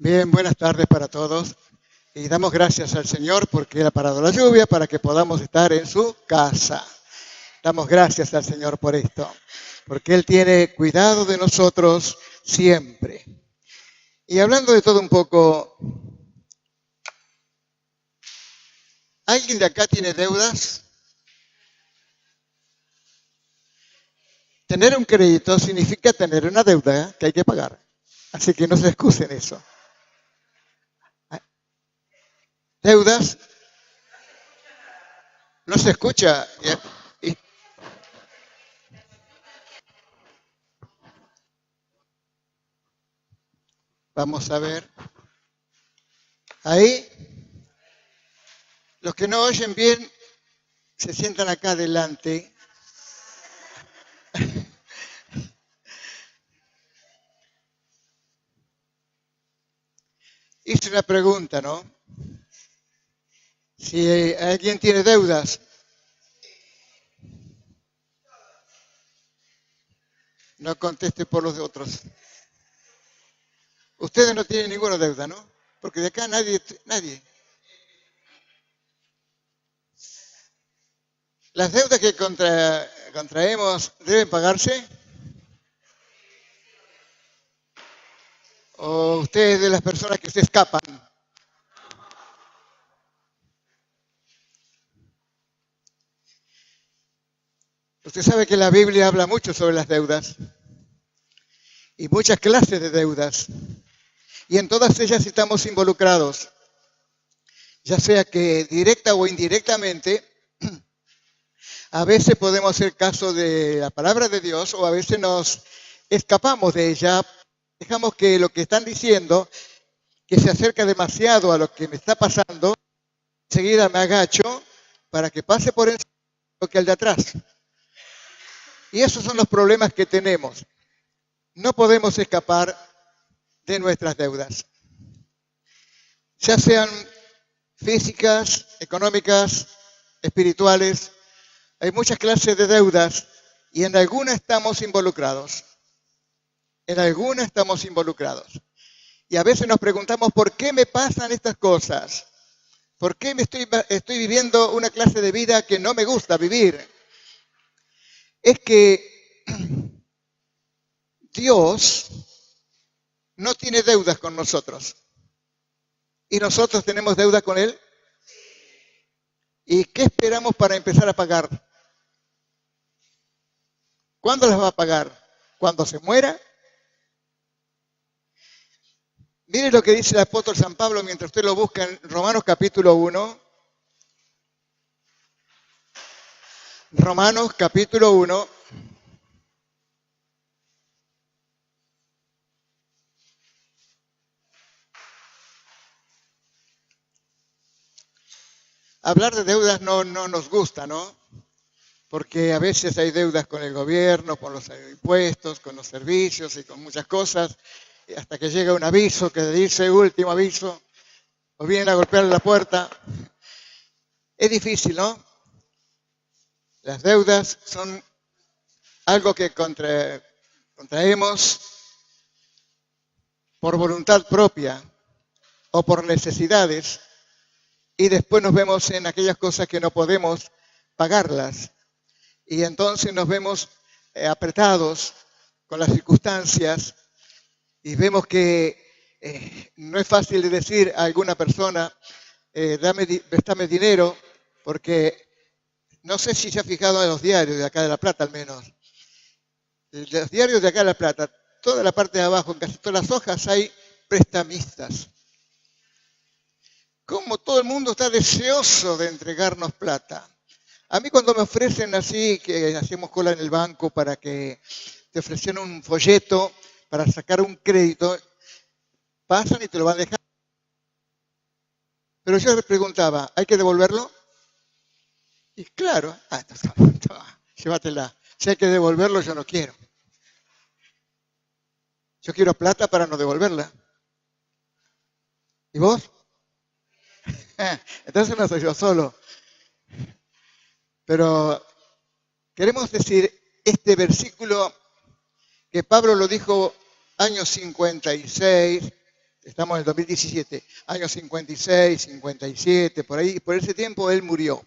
Bien, buenas tardes para todos. Y damos gracias al Señor porque Él ha parado la lluvia para que podamos estar en su casa. Damos gracias al Señor por esto, porque Él tiene cuidado de nosotros siempre. Y hablando de todo un poco, ¿alguien de acá tiene deudas? Tener un crédito significa tener una deuda que hay que pagar. Así que no se excusen eso. Deudas, no se escucha. Y vamos a ver. Ahí, los que no oyen bien, se sientan acá adelante. Hice una pregunta, ¿no? Si alguien tiene deudas, no conteste por los de otros. Ustedes no tienen ninguna deuda, ¿no? Porque de acá nadie. ¿Las deudas que contraemos deben pagarse? ¿O ustedes de las personas que se escapan? Usted sabe que la Biblia habla mucho sobre las deudas y muchas clases de deudas. Y en todas ellas estamos involucrados, ya sea que directa o indirectamente. A veces podemos hacer caso de la palabra de Dios o a veces nos escapamos de ella. Dejamos que lo que están diciendo, que se acerca demasiado a lo que me está pasando, enseguida me agacho para que pase por encima lo que el de atrás. Y esos son los problemas que tenemos. No podemos escapar de nuestras deudas, ya sean físicas, económicas, espirituales. Hay muchas clases de deudas y en algunas estamos involucrados. En algunas estamos involucrados. Y a veces nos preguntamos, ¿por qué me pasan estas cosas? ¿Por qué estoy viviendo una clase de vida que no me gusta vivir? Es que Dios no tiene deudas con nosotros. ¿Y nosotros tenemos deuda con Él? ¿Y qué esperamos para empezar a pagar? ¿Cuándo las va a pagar? ¿Cuando se muera? Mire lo que dice el apóstol San Pablo mientras usted lo busca en Romanos capítulo 1. Romanos capítulo 1. Hablar de deudas no nos gusta, ¿no? Porque a veces hay deudas con el gobierno, con los impuestos, con los servicios y con muchas cosas, y hasta que llega un aviso que dice último aviso, o vienen a golpear la puerta. Es difícil, ¿no? Las deudas son algo que contraemos por voluntad propia o por necesidades y después nos vemos en aquellas cosas que no podemos pagarlas. Y entonces nos vemos apretados con las circunstancias y vemos que no es fácil de decir a alguna persona, préstame dinero, porque no sé si se ha fijado en los diarios de acá de La Plata al menos. Los diarios de acá de La Plata, toda la parte de abajo, en casi todas las hojas hay prestamistas. Como todo el mundo está deseoso de entregarnos plata. A mí cuando me ofrecen así, que hacemos cola en el banco para que te ofrecen un folleto para sacar un crédito, pasan y te lo van a dejar. Pero yo les preguntaba, ¿hay que devolverlo? Y claro, toma, llévatela. Si hay que devolverlo, yo no quiero. Yo quiero plata para no devolverla. ¿Y vos? Entonces no soy yo solo. Pero queremos decir, este versículo que Pablo lo dijo año 56, estamos en el 2017, años 56, 57, por ahí, por ese tiempo él murió,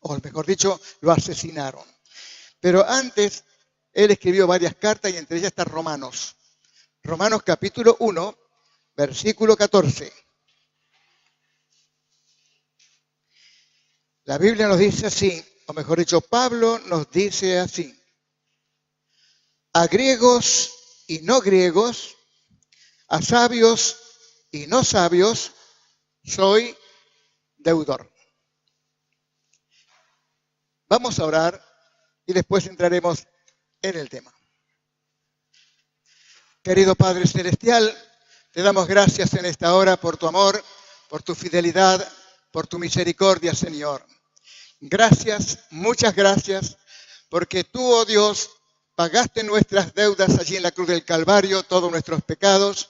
o mejor dicho, lo asesinaron. Pero antes, él escribió varias cartas y entre ellas está Romanos. Romanos capítulo 1, versículo 14. La Biblia nos dice así, o mejor dicho, Pablo nos dice así: a griegos y no griegos, a sabios y no sabios, soy deudor. Vamos a orar y después entraremos en el tema. Querido Padre Celestial, te damos gracias en esta hora por tu amor, por tu fidelidad, por tu misericordia, Señor. Gracias, muchas gracias, porque tú, oh Dios, pagaste nuestras deudas allí en la cruz del Calvario, todos nuestros pecados,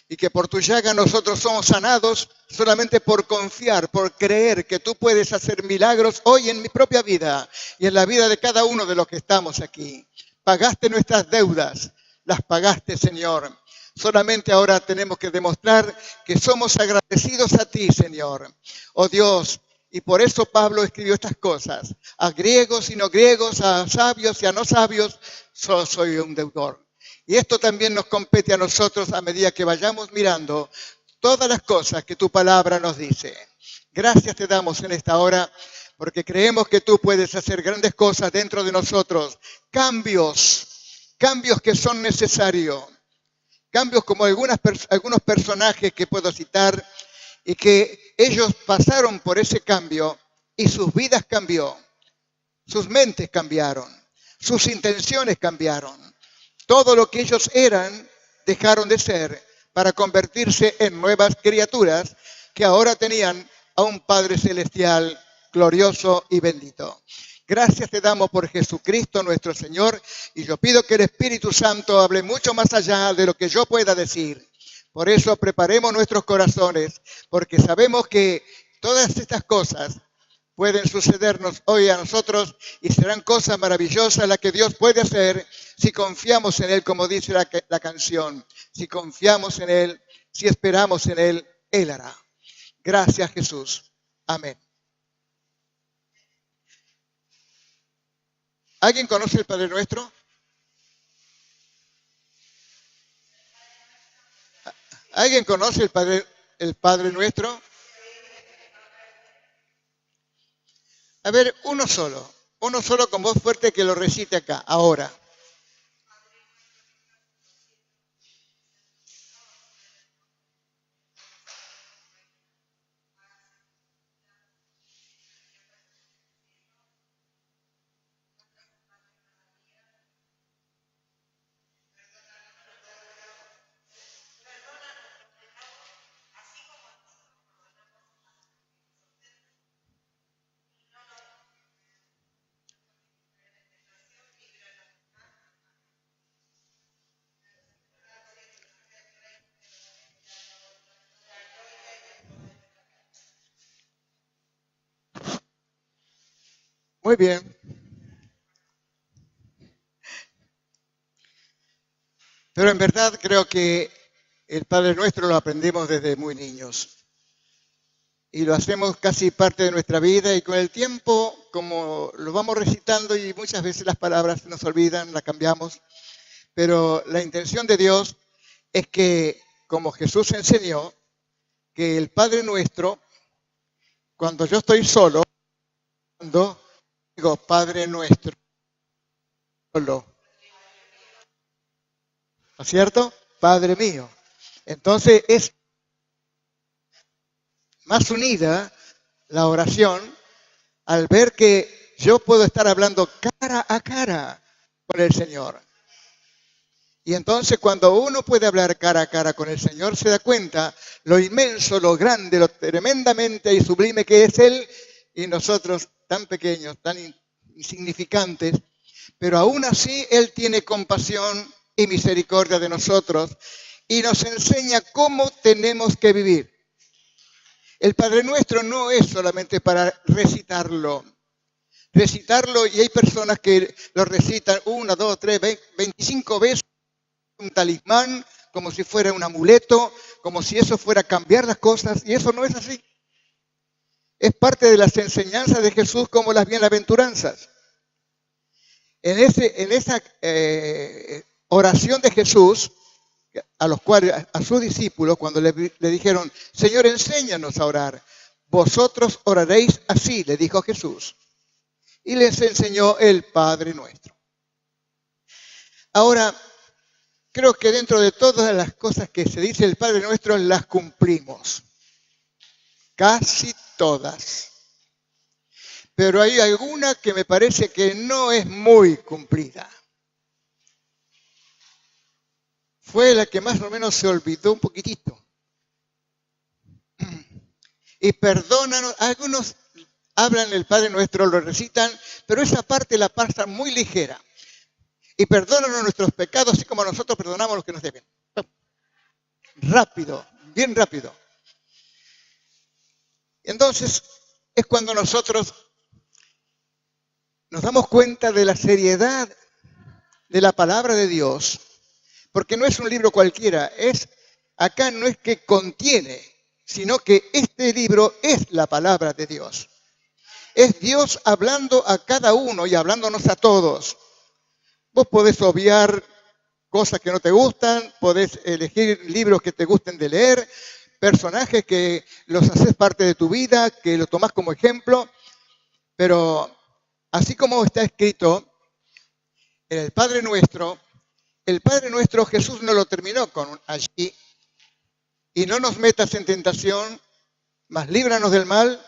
y que por tu llaga nosotros somos sanados solamente por confiar, por creer que tú puedes hacer milagros hoy en mi propia vida y en la vida de cada uno de los que estamos aquí. Pagaste nuestras deudas, las pagaste, Señor. Solamente ahora tenemos que demostrar que somos agradecidos a ti, Señor. Oh Dios, y por eso Pablo escribió estas cosas. A griegos y no griegos, a sabios y a no sabios, solo soy un deudor. Y esto también nos compete a nosotros a medida que vayamos mirando todas las cosas que tu palabra nos dice. Gracias te damos en esta hora porque creemos que tú puedes hacer grandes cosas dentro de nosotros. Cambios que son necesarios. Cambios como algunos personajes que puedo citar y que ellos pasaron por ese cambio y sus vidas cambió. Sus mentes cambiaron. Sus intenciones cambiaron. Todo lo que ellos eran, dejaron de ser para convertirse en nuevas criaturas que ahora tenían a un Padre Celestial glorioso y bendito. Gracias te damos por Jesucristo nuestro Señor y yo pido que el Espíritu Santo hable mucho más allá de lo que yo pueda decir. Por eso preparemos nuestros corazones, porque sabemos que todas estas cosas pueden sucedernos hoy a nosotros y serán cosas maravillosas las que Dios puede hacer si confiamos en Él, como dice la canción. Si confiamos en Él, si esperamos en Él, Él hará. Gracias, Jesús. Amén. ¿Alguien conoce el Padre Nuestro? ¿Alguien conoce el Padre Nuestro? A ver, uno solo con voz fuerte que lo recite acá, ahora. Muy bien. Pero en verdad creo que el Padre Nuestro lo aprendemos desde muy niños. Y lo hacemos casi parte de nuestra vida y con el tiempo, como lo vamos recitando y muchas veces las palabras se nos olvidan, las cambiamos. Pero la intención de Dios es que, como Jesús enseñó, que el Padre Nuestro, cuando yo estoy solo, cuando digo Padre Nuestro, solo, ¿no es cierto? Padre mío. Entonces es más unida la oración al ver que yo puedo estar hablando cara a cara con el Señor. Y entonces cuando uno puede hablar cara a cara con el Señor, se da cuenta lo inmenso, lo grande, lo tremendamente y sublime que es Él y nosotros tan pequeños, tan insignificantes. Pero aún así Él tiene compasión y misericordia de nosotros y nos enseña cómo tenemos que vivir. El Padre Nuestro no es solamente para recitarlo. Y hay personas que lo recitan 1, 2, 3, 25 veces, un talismán como si fuera un amuleto, como si eso fuera a cambiar las cosas, y eso no es así. Es parte de las enseñanzas de Jesús como las bienaventuranzas. En esa oración de Jesús, a sus discípulos, cuando le dijeron, Señor, enséñanos a orar, vosotros oraréis así, le dijo Jesús. Y les enseñó el Padre Nuestro. Ahora, creo que dentro de todas las cosas que se dice el Padre Nuestro, las cumplimos. Casi todas. Pero hay alguna que me parece que no es muy cumplida. Fue la que más o menos se olvidó un poquitito. Y perdónanos, algunos hablan el Padre Nuestro, lo recitan, pero esa parte la pasan muy ligera. Y perdónanos nuestros pecados, así como nosotros perdonamos a los que nos deben. Rápido, bien rápido. Entonces, es cuando nosotros nos damos cuenta de la seriedad de la palabra de Dios, porque no es un libro cualquiera, acá no es que contiene, sino que este libro es la palabra de Dios. Es Dios hablando a cada uno y hablándonos a todos. Vos podés obviar cosas que no te gustan, podés elegir libros que te gusten de leer, personajes que los haces parte de tu vida, que los tomás como ejemplo, pero así como está escrito en el Padre Nuestro Jesús no lo terminó con allí, y no nos metas en tentación, mas líbranos del mal.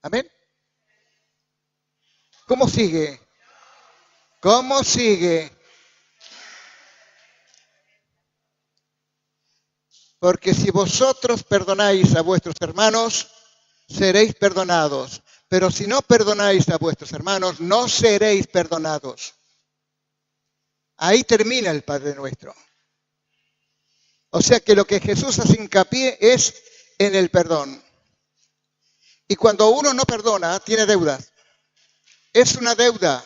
Amén. ¿Cómo sigue? ¿Cómo sigue? Porque si vosotros perdonáis a vuestros hermanos, seréis perdonados. Pero si no perdonáis a vuestros hermanos, no seréis perdonados. Ahí termina el Padre Nuestro. O sea que lo que Jesús hace hincapié es en el perdón. Y cuando uno no perdona, tiene deudas. Es una deuda.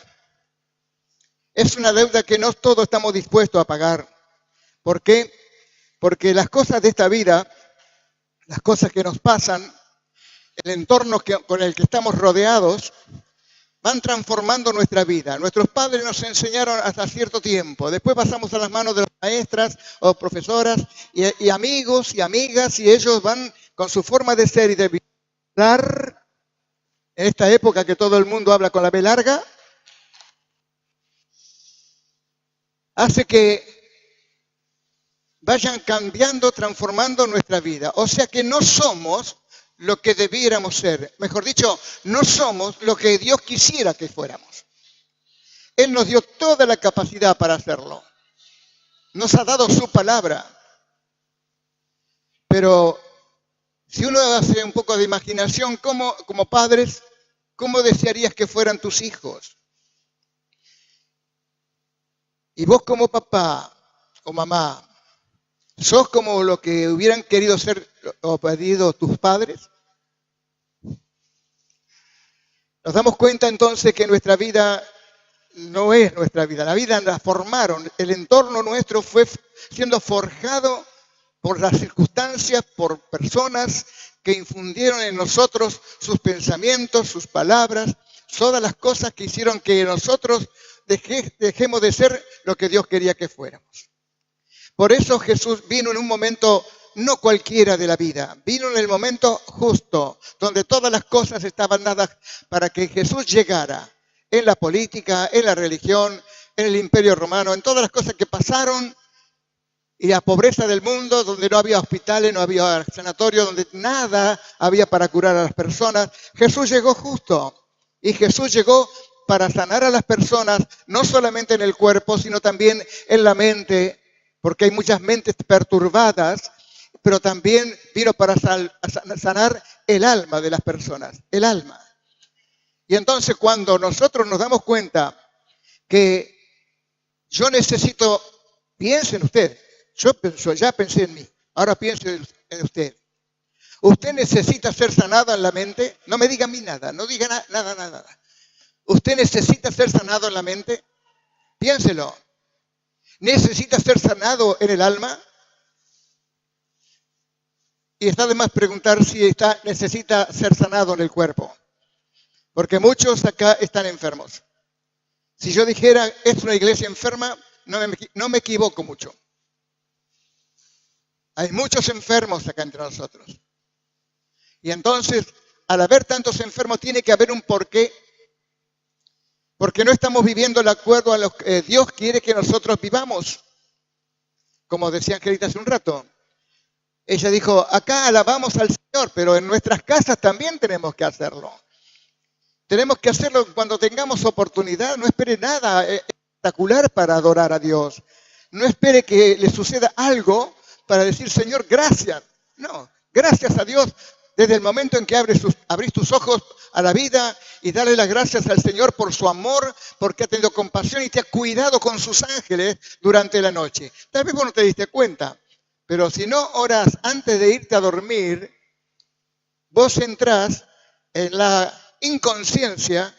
Es una deuda que no todos estamos dispuestos a pagar. ¿Por qué? Porque las cosas de esta vida, las cosas que nos pasan, el entorno con el que estamos rodeados, van transformando nuestra vida. Nuestros padres nos enseñaron hasta cierto tiempo. Después pasamos a las manos de las maestras o profesoras y amigos y amigas, y ellos van con su forma de ser y de vivir. En esta época que todo el mundo habla con la B larga, hace que vayan cambiando, transformando nuestra vida. O sea que no somos lo que debiéramos ser. Mejor dicho, no somos lo que Dios quisiera que fuéramos. Él nos dio toda la capacidad para hacerlo. Nos ha dado su palabra. Pero si uno hace un poco de imaginación, como padres, ¿cómo desearías que fueran tus hijos? Y vos como papá o mamá, ¿sos como lo que hubieran querido ser o pedido tus padres? Nos damos cuenta entonces que nuestra vida no es nuestra vida. La vida la formaron. El entorno nuestro fue siendo forjado por las circunstancias, por personas que infundieron en nosotros sus pensamientos, sus palabras, todas las cosas que hicieron que nosotros dejemos de ser lo que Dios quería que fuéramos. Por eso Jesús vino en un momento no cualquiera de la vida, vino en el momento justo, donde todas las cosas estaban dadas para que Jesús llegara en la política, en la religión, en el Imperio Romano, en todas las cosas que pasaron, y la pobreza del mundo, donde no había hospitales, no había sanatorios, donde nada había para curar a las personas. Jesús llegó justo, y Jesús llegó para sanar a las personas, no solamente en el cuerpo, sino también en la mente, porque hay muchas mentes perturbadas, pero también vino para sanar el alma de las personas, el alma. Y entonces cuando nosotros nos damos cuenta que yo necesito, piense en usted, yo ya pensé en mí, ahora piense en usted. ¿Usted necesita ser sanado en la mente? No me diga a mí nada, no diga nada. ¿Usted necesita ser sanado en la mente? Piénselo. ¿Necesita ser sanado en el alma? Y está de más preguntar si necesita ser sanado en el cuerpo. Porque muchos acá están enfermos. Si yo dijera, es una iglesia enferma, no me equivoco mucho. Hay muchos enfermos acá entre nosotros. Y entonces, al haber tantos enfermos, tiene que haber un porqué. Porque no estamos viviendo de acuerdo a lo que Dios quiere que nosotros vivamos. Como decía Angelita hace un rato. Ella dijo, acá alabamos al Señor, pero en nuestras casas también tenemos que hacerlo. Tenemos que hacerlo cuando tengamos oportunidad. No espere nada espectacular para adorar a Dios. No espere que le suceda algo para decir, Señor, gracias. No, gracias a Dios desde el momento en que abrís tus ojos a la vida y darle las gracias al Señor por su amor, porque ha tenido compasión y te ha cuidado con sus ángeles durante la noche. Tal vez vos no te diste cuenta, pero si no oras antes de irte a dormir, vos entrás en la inconsciencia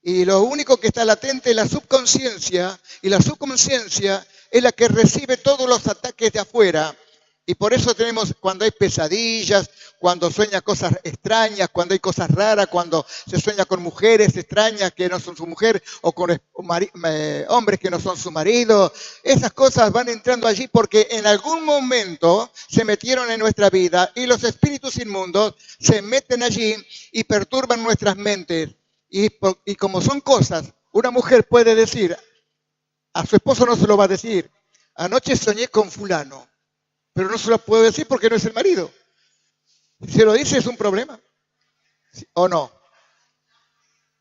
y lo único que está latente es la subconsciencia, y la subconsciencia es la que recibe todos los ataques de afuera. Y por eso tenemos, cuando hay pesadillas, cuando sueña cosas extrañas, cuando hay cosas raras, cuando se sueña con mujeres extrañas que no son su mujer, o con hombres que no son su marido, esas cosas van entrando allí porque en algún momento se metieron en nuestra vida y los espíritus inmundos se meten allí y perturban nuestras mentes. Y como son cosas, una mujer puede decir, a su esposo no se lo va a decir, anoche soñé con fulano. Pero no se lo puedo decir porque no es el marido. Si se lo dice es un problema. ¿Sí o no?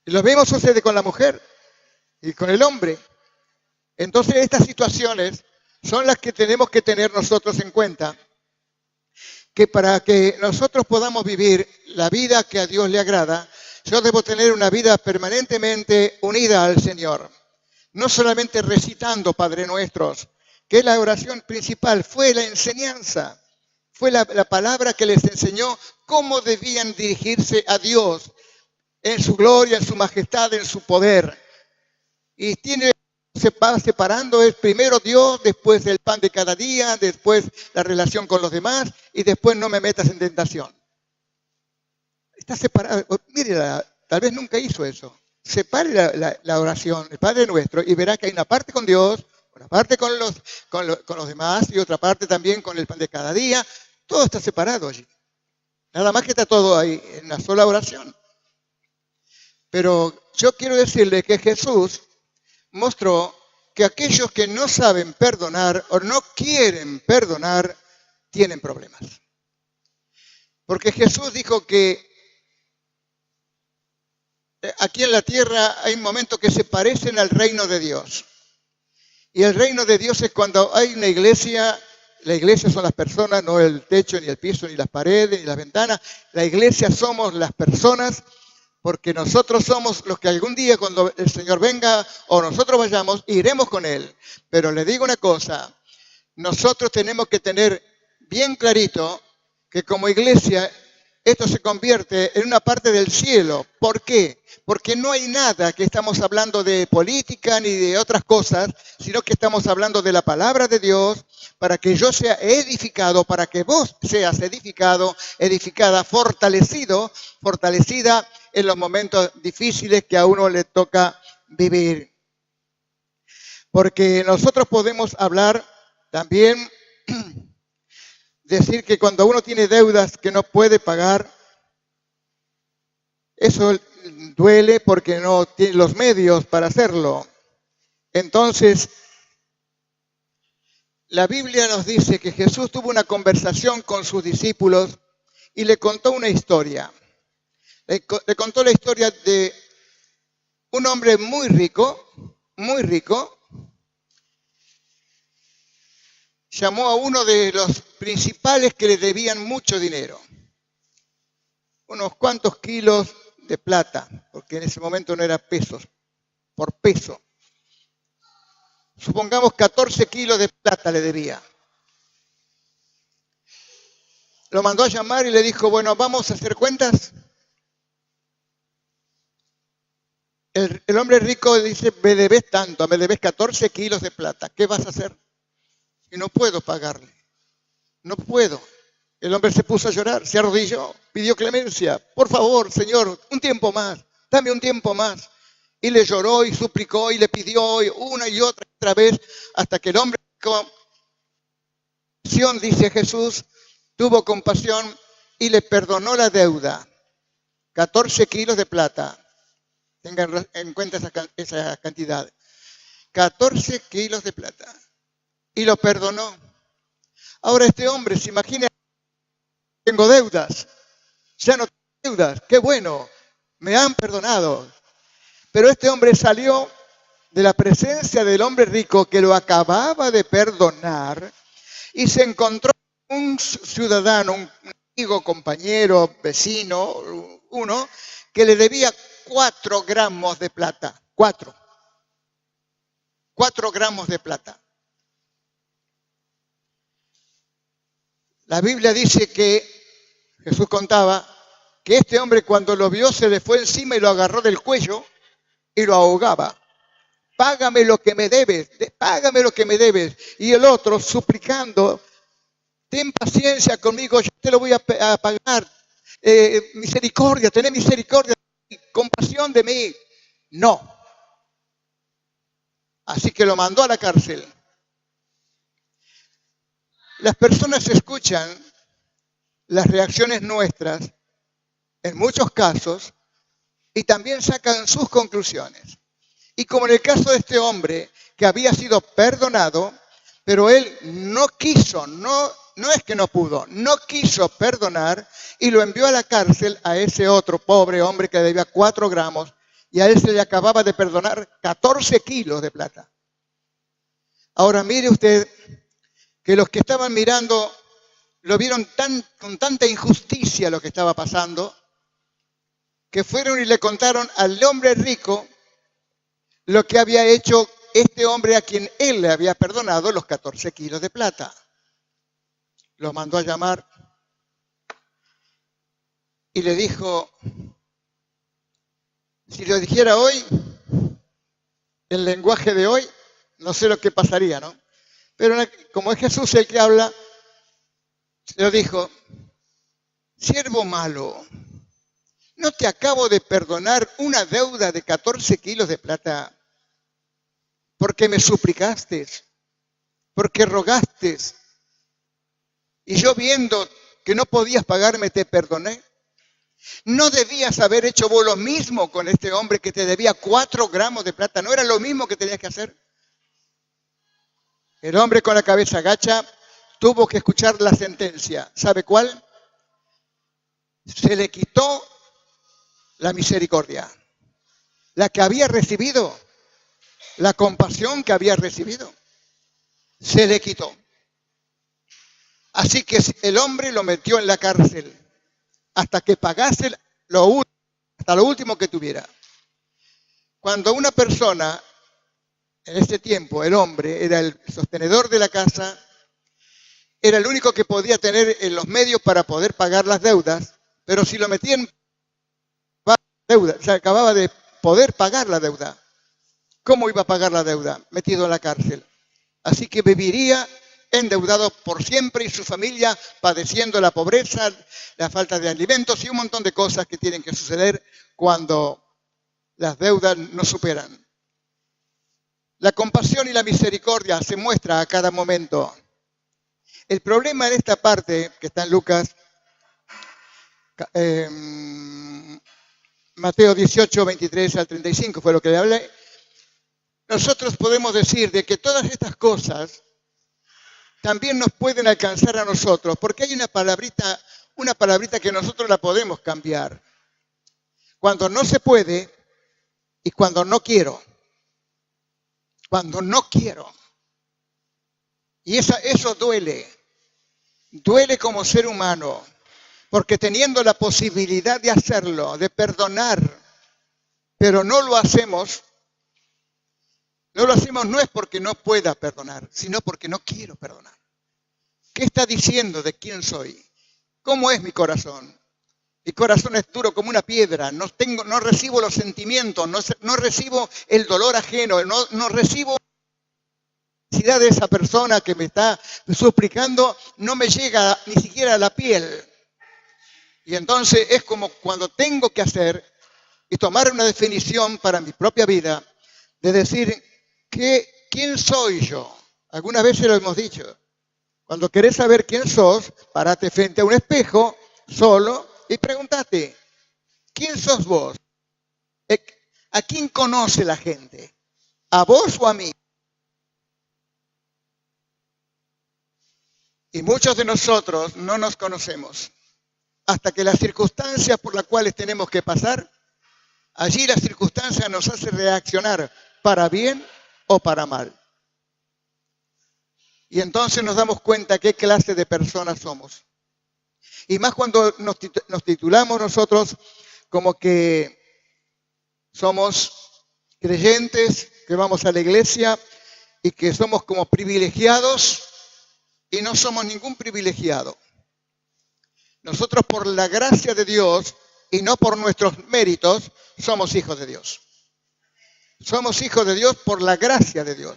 Y lo mismo sucede con la mujer y con el hombre. Entonces estas situaciones son las que tenemos que tener nosotros en cuenta. Que para que nosotros podamos vivir la vida que a Dios le agrada, yo debo tener una vida permanentemente unida al Señor. No solamente recitando Padre Nuestros, que es la oración principal, fue la enseñanza, fue la palabra que les enseñó cómo debían dirigirse a Dios en su gloria, en su majestad, en su poder. Y se va separando, es primero Dios, después el pan de cada día, después la relación con los demás y después no me metas en tentación. Está separado. Mire, tal vez nunca hizo eso. Separe la oración, el Padre Nuestro, y verá que hay una parte con Dios, una parte con los demás y otra parte también con el pan de cada día. Todo está separado allí. Nada más que está todo ahí en una sola oración. Pero yo quiero decirle que Jesús mostró que aquellos que no saben perdonar o no quieren perdonar, tienen problemas. Porque Jesús dijo que aquí en la tierra hay momentos que se parecen al reino de Dios. Y el reino de Dios es cuando hay una iglesia. La iglesia son las personas, no el techo, ni el piso, ni las paredes, ni las ventanas. La iglesia somos las personas, porque nosotros somos los que algún día cuando el Señor venga o nosotros vayamos, iremos con Él. Pero le digo una cosa, nosotros tenemos que tener bien clarito que como iglesia esto se convierte en una parte del cielo. ¿Por qué? Porque no hay nada que estamos hablando de política ni de otras cosas, sino que estamos hablando de la palabra de Dios para que yo sea edificado, para que vos seas edificado, edificada, fortalecida en los momentos difíciles que a uno le toca vivir. Porque nosotros podemos hablar también, decir que cuando uno tiene deudas que no puede pagar, eso duele porque no tiene los medios para hacerlo. Entonces, la Biblia nos dice que Jesús tuvo una conversación con sus discípulos y le contó una historia. Le contó la historia de un hombre muy rico, llamó a uno de los principales que le debían mucho dinero, unos cuantos kilos de plata, porque en ese momento no era pesos, por peso. Supongamos 14 kilos de plata le debía. Lo mandó a llamar y le dijo, bueno, vamos a hacer cuentas. El hombre rico dice, me debes tanto, me debes 14 kilos de plata. ¿Qué vas a hacer? Y no puedo pagarle. No puedo. El hombre se puso a llorar, se arrodilló, pidió clemencia. Por favor, Señor, un tiempo más, dame un tiempo más. Y le lloró y suplicó y le pidió una y otra vez hasta que el hombre, con compasión, dice Jesús, tuvo compasión y le perdonó la deuda. 14 kilos de plata. Tengan en cuenta esa cantidad. 14 kilos de plata. Y lo perdonó. Ahora este hombre se imagina, tengo deudas. Ya no tengo deudas. Qué bueno. Me han perdonado. Pero este hombre salió de la presencia del hombre rico que lo acababa de perdonar y se encontró un ciudadano, un amigo, compañero, vecino, uno, que le debía 4 gramos de plata. 4 gramos de plata. La Biblia dice que Jesús contaba que este hombre cuando lo vio se le fue encima y lo agarró del cuello y lo ahogaba. Págame lo que me debes, págame lo que me debes. Y el otro suplicando, ten paciencia conmigo, yo te lo voy a pagar. Misericordia, ten misericordia, compasión de mí. No. Así que lo mandó a la cárcel. Las personas escuchan las reacciones nuestras, en muchos casos, y también sacan sus conclusiones. Y como en el caso de este hombre que había sido perdonado, pero él no quiso, no es que no pudo, no quiso perdonar y lo envió a la cárcel a ese otro pobre hombre que debía 4 gramos y a él se le acababa de perdonar 14 kilos de plata. Ahora mire usted que los que estaban mirando lo vieron con tanta injusticia lo que estaba pasando, que fueron y le contaron al hombre rico lo que había hecho este hombre a quien él le había perdonado los 14 kilos de plata. Lo mandó a llamar y le dijo, si lo dijera hoy, el lenguaje de hoy, no sé lo que pasaría, ¿no? Pero como es Jesús el que habla, se lo dijo, siervo malo, ¿no te acabo de perdonar una deuda de 14 kilos de plata? Porque me suplicaste, porque rogaste, y yo viendo que no podías pagarme te perdoné. ¿No debías haber hecho vos lo mismo con este hombre que te debía 4 gramos de plata? ¿No era lo mismo que tenías que hacer? El hombre con la cabeza agacha tuvo que escuchar la sentencia. ¿Sabe cuál? Se le quitó la misericordia, la que había recibido, la compasión que había recibido, se le quitó. Así que el hombre lo metió en la cárcel hasta que pagase hasta lo último que tuviera. Cuando una persona, en ese tiempo, el hombre era el sostenedor de la casa, era el único que podía tener los medios para poder pagar las deudas, pero si lo metían deuda, se acababa de poder pagar la deuda. ¿Cómo iba a pagar la deuda? Metido en la cárcel. Así que viviría endeudado por siempre y su familia padeciendo la pobreza, la falta de alimentos y un montón de cosas que tienen que suceder cuando las deudas no superan. La compasión y la misericordia se muestra a cada momento. El problema en esta parte, que está en Lucas, Mateo 18, 23 al 35, fue lo que le hablé. Nosotros podemos decir de que todas estas cosas también nos pueden alcanzar a nosotros, porque hay una palabrita que nosotros la podemos cambiar. Cuando no se puede y cuando no quiero. Cuando no quiero. Y eso duele. Duele como ser humano, porque teniendo la posibilidad de hacerlo, de perdonar, pero no lo hacemos no es porque no pueda perdonar, sino porque no quiero perdonar. ¿Qué está diciendo de quién soy? ¿Cómo es mi corazón? Mi corazón es duro como una piedra, no recibo los sentimientos, no recibo el dolor ajeno, no recibo la necesidad de esa persona que me está suplicando, no me llega ni siquiera a la piel. Y entonces es como cuando tengo que hacer y tomar una definición para mi propia vida, de decir, ¿quién soy yo? Algunas veces lo hemos dicho. Cuando querés saber quién sos, parate frente a un espejo, solo, y pregúntate, ¿quién sos vos? ¿A quién conoce la gente? ¿A vos o a mí? Y muchos de nosotros no nos conocemos. Hasta que las circunstancias por las cuales tenemos que pasar, allí la circunstancia nos hace reaccionar para bien o para mal. Y entonces nos damos cuenta qué clase de personas somos. Y más cuando nos titulamos nosotros como que somos creyentes, que vamos a la iglesia y que somos como privilegiados, y no somos ningún privilegiado. Nosotros por la gracia de Dios y no por nuestros méritos somos hijos de Dios. Somos hijos de Dios por la gracia de Dios.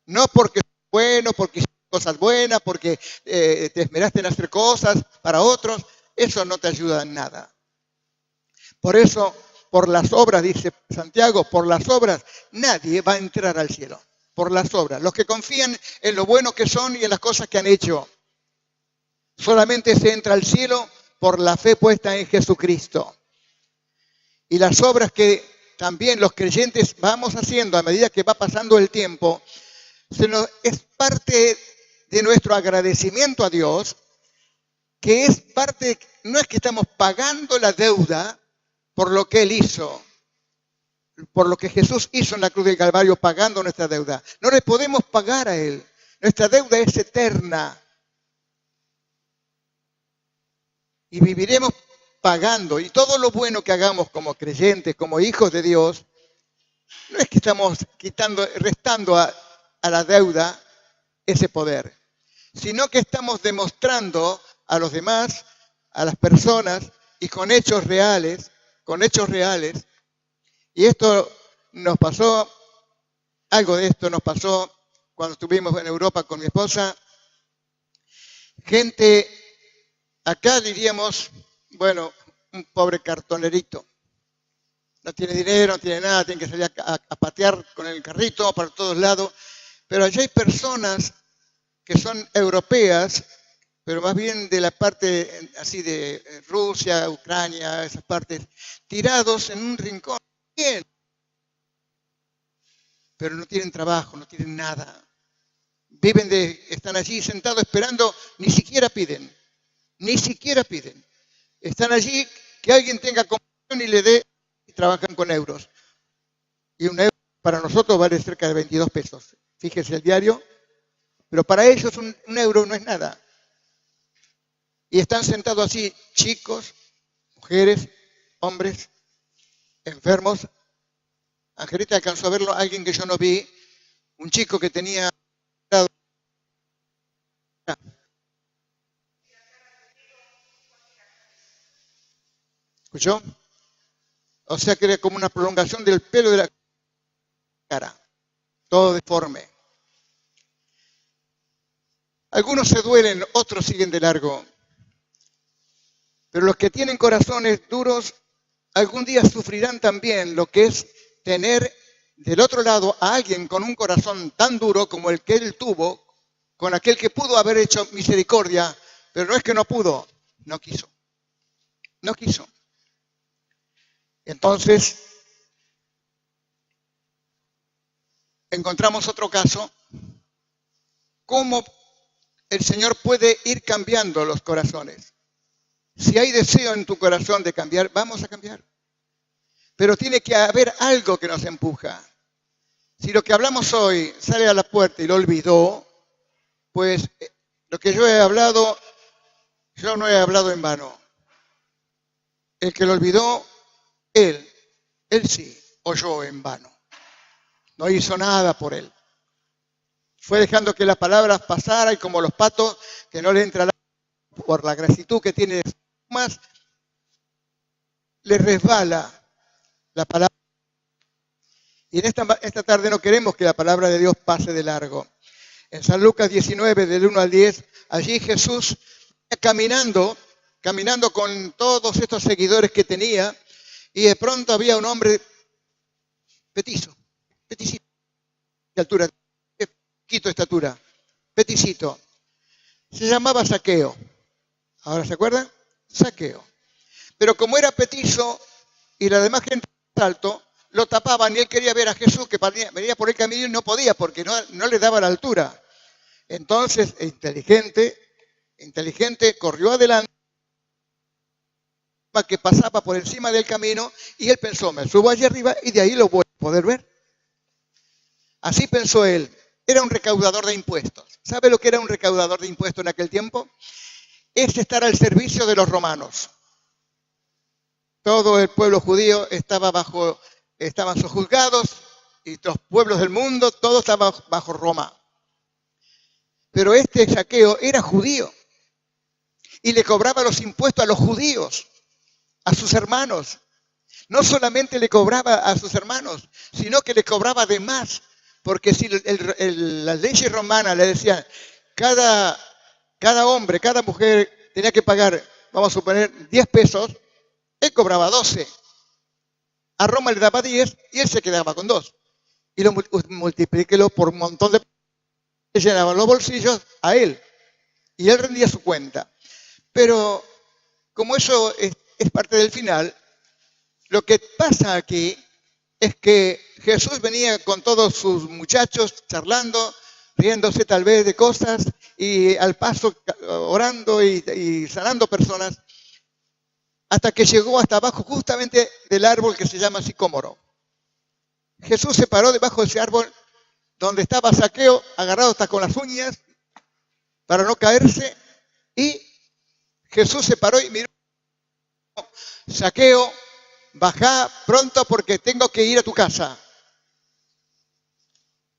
No porque es bueno, porque hiciste cosas buenas, porque te esmeraste en hacer cosas para otros. Eso no te ayuda en nada. Por eso, por las obras, dice Santiago, por las obras nadie va a entrar al cielo. Por las obras. Los que confían en lo bueno que son y en las cosas que han hecho. Solamente se entra al cielo por la fe puesta en Jesucristo. Y las obras que también los creyentes vamos haciendo a medida que va pasando el tiempo, es parte de nuestro agradecimiento a Dios, que es parte, no es que estamos pagando la deuda por lo que Él hizo, por lo que Jesús hizo en la cruz del Calvario, pagando nuestra deuda. No le podemos pagar a Él. Nuestra deuda es eterna. Y viviremos pagando. Y todo lo bueno que hagamos como creyentes, como hijos de Dios, no es que estamos restando a la deuda ese poder, sino que estamos demostrando a los demás, a las personas, y con hechos reales, y esto nos pasó, algo de esto nos pasó cuando estuvimos en Europa con mi esposa. Gente, acá diríamos, bueno, un pobre cartonerito. No tiene dinero, no tiene nada, tiene que salir a patear con el carrito para todos lados. Pero allá hay personas que son europeas, pero más bien de la parte así de Rusia, Ucrania, esas partes, tirados en un rincón. Bien. Pero no tienen trabajo, no tienen nada. Están allí sentados esperando, ni siquiera piden. Están allí que alguien tenga compasión y le dé, y trabajan con euros. Y un euro para nosotros vale cerca de 22 pesos. Fíjese el diario, pero para ellos un euro no es nada. Y están sentados así, chicos, mujeres, hombres, enfermos. Angelita alcanzó a verlo, alguien que yo no vi, un chico que tenía... ¿Escuchó? O sea que era como una prolongación del pelo de la cara, todo deforme. Algunos se duelen, otros siguen de largo. Pero los que tienen corazones duros, algún día sufrirán también lo que es tener del otro lado a alguien con un corazón tan duro como el que él tuvo, con aquel que pudo haber hecho misericordia, pero no es que no pudo, no quiso. No quiso. Entonces, encontramos otro caso, cómo el Señor puede ir cambiando los corazones. Si hay deseo en tu corazón de cambiar, vamos a cambiar. Pero tiene que haber algo que nos empuja. Si lo que hablamos hoy sale a la puerta y lo olvidó, pues lo que yo he hablado, yo no he hablado en vano. El que lo olvidó, él sí oyó en vano. No hizo nada por él. Fue dejando que las palabras pasaran y como los patos que no le entra por la gratitud que tiene más, le resbala la palabra. Y en esta tarde no queremos que la palabra de Dios pase de largo. En San Lucas 19, del 1 al 10, allí Jesús caminando con todos estos seguidores que tenía, y de pronto había un hombre peticito, de altura, poquito de estatura, peticito. Se llamaba Zaqueo. ¿Ahora se acuerdan? Zaqueo. Pero como era petizo y la demás gente alto, lo tapaban y él quería ver a Jesús que venía por el camino y no podía porque no le daba la altura. Entonces, inteligente, corrió adelante, que pasaba por encima del camino, y él pensó, me subo allí arriba y de ahí lo voy a poder ver. Así pensó él. Era un recaudador de impuestos. ¿Sabe lo que era un recaudador de impuestos en aquel tiempo? Es estar al servicio de los romanos. Todo el pueblo judío estaban sojuzgados, y los pueblos del mundo, todos estaban bajo Roma. Pero este Zaqueo era judío y le cobraba los impuestos a los judíos, a sus hermanos. No solamente le cobraba a sus hermanos, sino que le cobraba de más. Porque si las leyes romanas le decían, cada hombre, cada mujer tenía que pagar, vamos a suponer, 10 pesos, él cobraba 12. A Roma le daba 10 y él se quedaba con 2. Y lo multiplíquelo por un montón de... Le llenaban los bolsillos a él. Y él rendía su cuenta. Pero como eso es parte del final, lo que pasa aquí es que Jesús venía con todos sus muchachos charlando, riéndose tal vez de cosas y al paso orando y sanando personas, hasta que llegó hasta abajo justamente del árbol que se llama sicómoro. Jesús se paró debajo de ese árbol donde estaba Zaqueo, agarrado hasta con las uñas para no caerse, y Jesús se paró y miró, Zaqueo, bajá pronto porque tengo que ir a tu casa.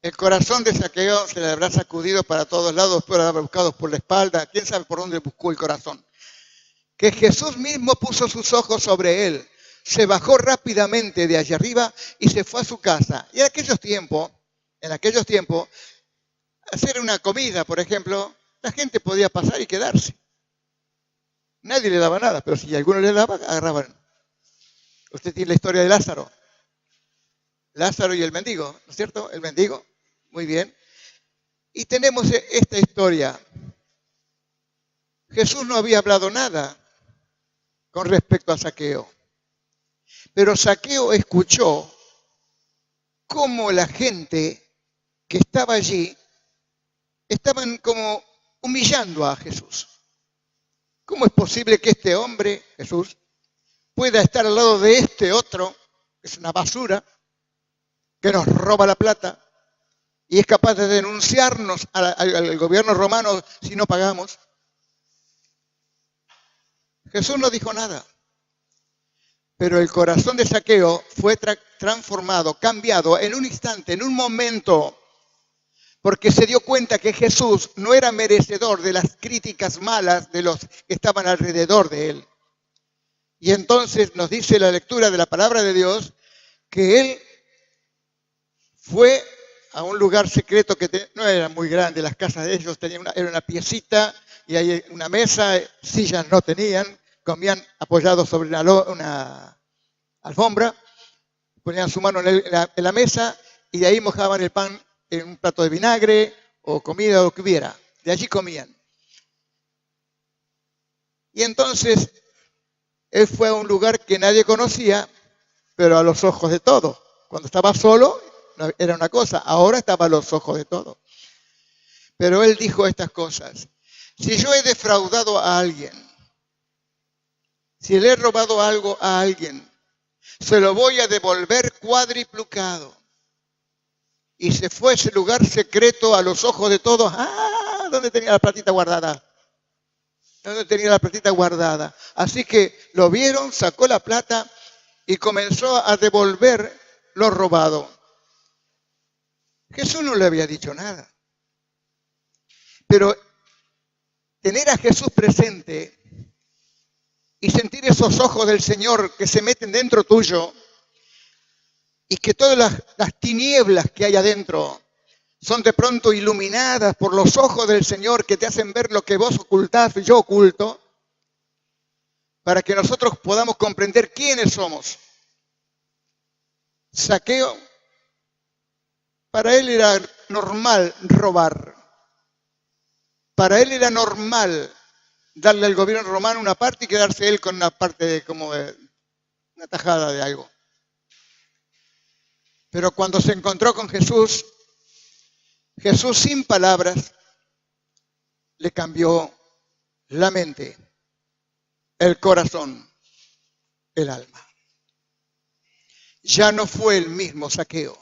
El corazón de Zaqueo se le habrá sacudido para todos lados, por haber buscado por la espalda, quién sabe por dónde buscó el corazón. Que Jesús mismo puso sus ojos sobre él, se bajó rápidamente de allá arriba y se fue a su casa. Y en aquellos tiempos, hacer una comida, por ejemplo, la gente podía pasar y quedarse. Nadie le daba nada, pero si alguno le daba, agarraban. Usted tiene la historia de Lázaro. Lázaro y el mendigo, ¿no es cierto? El mendigo, muy bien. Y tenemos esta historia. Jesús no había hablado nada con respecto a Zaqueo. Pero Zaqueo escuchó cómo la gente que estaba allí estaban como humillando a Jesús. ¿Cómo es posible que este hombre, Jesús, pueda estar al lado de este otro, que es una basura, que nos roba la plata y es capaz de denunciarnos al gobierno romano si no pagamos? Jesús no dijo nada, pero el corazón de Zaqueo fue transformado, cambiado en un instante, en un momento, porque se dio cuenta que Jesús no era merecedor de las críticas malas de los que estaban alrededor de él. Y entonces nos dice la lectura de la palabra de Dios que él fue a un lugar secreto que no era muy grande, las casas de ellos era una piecita y hay una mesa, sillas no tenían, comían apoyados sobre una alfombra, ponían su mano en la mesa y de ahí mojaban el pan en un plato de vinagre o comida o lo que hubiera. De allí comían. Y entonces él fue a un lugar que nadie conocía, pero a los ojos de todos. Cuando estaba solo era una cosa, ahora estaba a los ojos de todos. Pero él dijo estas cosas. Si yo he defraudado a alguien, si le he robado algo a alguien, se lo voy a devolver cuadriplicado. Y se fue a ese lugar secreto a los ojos de todos. ¡Ah! ¿Dónde tenía la platita guardada? ¿Dónde tenía la platita guardada? Así que lo vieron, sacó la plata y comenzó a devolver lo robado. Jesús no le había dicho nada. Pero tener a Jesús presente y sentir esos ojos del Señor que se meten dentro tuyo y que todas las tinieblas que hay adentro son de pronto iluminadas por los ojos del Señor que te hacen ver lo que vos ocultás y yo oculto, para que nosotros podamos comprender quiénes somos. Zaqueo, para él era normal robar. Para él era normal darle al gobierno romano una parte y quedarse él con una parte como una tajada de algo. Pero cuando se encontró con Jesús, Jesús sin palabras le cambió la mente, el corazón, el alma. Ya no fue el mismo Zaqueo.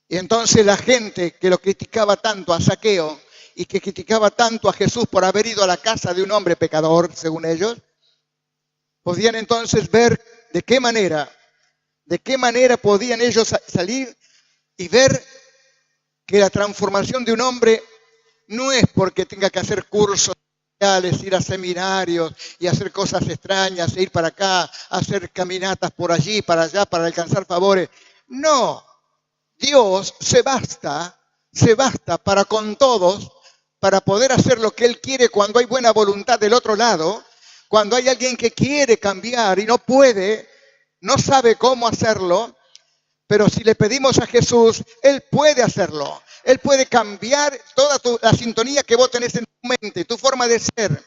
Y entonces la gente que lo criticaba tanto a Zaqueo y que criticaba tanto a Jesús por haber ido a la casa de un hombre pecador, según ellos, podían entonces ver de qué manera podían ellos salir y ver que la transformación de un hombre no es porque tenga que hacer cursos, ir a seminarios y hacer cosas extrañas, ir para acá, hacer caminatas por allí, para allá, para alcanzar favores. No, Dios se basta para con todos, para poder hacer lo que Él quiere cuando hay buena voluntad del otro lado, cuando hay alguien que quiere cambiar y no puede, no sabe cómo hacerlo, pero si le pedimos a Jesús, Él puede hacerlo. Él puede cambiar toda la sintonía que vos tenés en tu mente, tu forma de ser.